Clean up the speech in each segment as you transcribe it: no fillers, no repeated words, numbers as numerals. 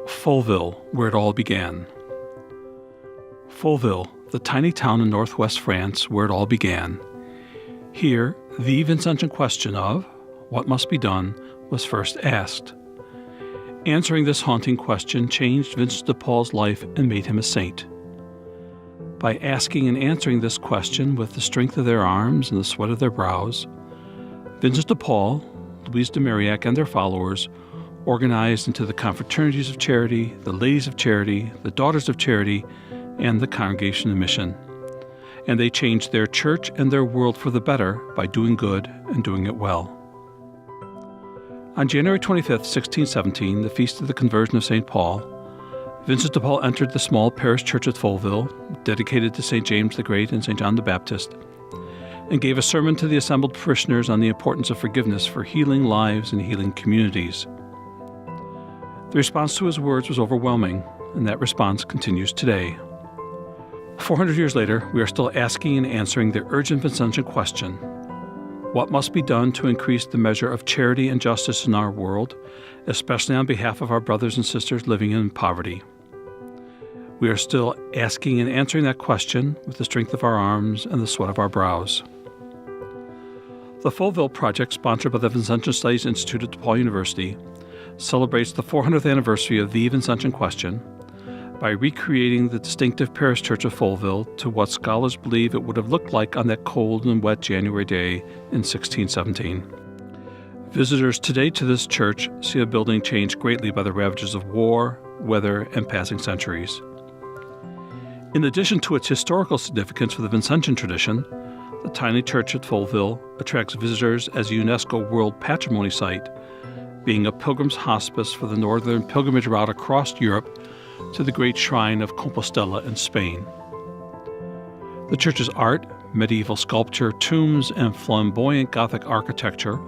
Folleville, where it all began. Folleville, the tiny town in northwest France where it all began. Here, the Vincentian question of what must be done was first asked. Answering this haunting question changed Vincent de Paul's life and made him a saint. By asking and answering this question with the strength of their arms and the sweat of their brows, Vincent de Paul, Louise de Marillac, and their followers organized into the Confraternities of Charity, the Ladies of Charity, the Daughters of Charity, and the Congregation of Mission. And they changed their church and their world for the better by doing good and doing it well. On January 25, 1617, the feast of the conversion of St. Paul, Vincent de Paul entered the small parish church at Folleville, dedicated to St. James the Great and St. John the Baptist, and gave a sermon to the assembled parishioners on the importance of forgiveness for healing lives and healing communities. The response to his words was overwhelming, and that response continues today. 400 years later, we are still asking and answering the urgent Vincentian question: what must be done to increase the measure of charity and justice in our world, especially on behalf of our brothers and sisters living in poverty? We are still asking and answering that question with the strength of our arms and the sweat of our brows. The Folleville project, sponsored by the Vincentian Studies Institute at DePaul University, celebrates the 400th anniversary of the Vincentian question by recreating the distinctive parish church of Folleville to what scholars believe it would have looked like on that cold and wet January day in 1617. Visitors today to this church see a building changed greatly by the ravages of war, weather, and passing centuries. In addition to its historical significance for the Vincentian tradition, the tiny church at Folleville attracts visitors as a UNESCO World Patrimony Site, being a pilgrim's hospice for the northern pilgrimage route across Europe to the great shrine of Compostela in Spain. The church's art, medieval sculpture, tombs, and flamboyant Gothic architecture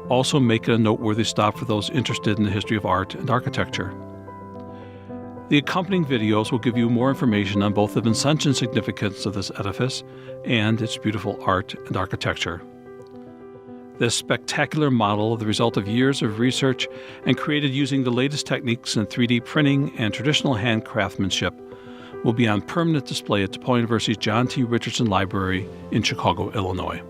also make it a noteworthy stop for those interested in the history of art and architecture. The accompanying videos will give you more information on both the Vincentian significance of this edifice and its beautiful art and architecture. This spectacular model, the result of years of research and created using the latest techniques in 3D printing and traditional hand craftsmanship, will be on permanent display at DePaul University's John T. Richardson Library in Chicago, Illinois.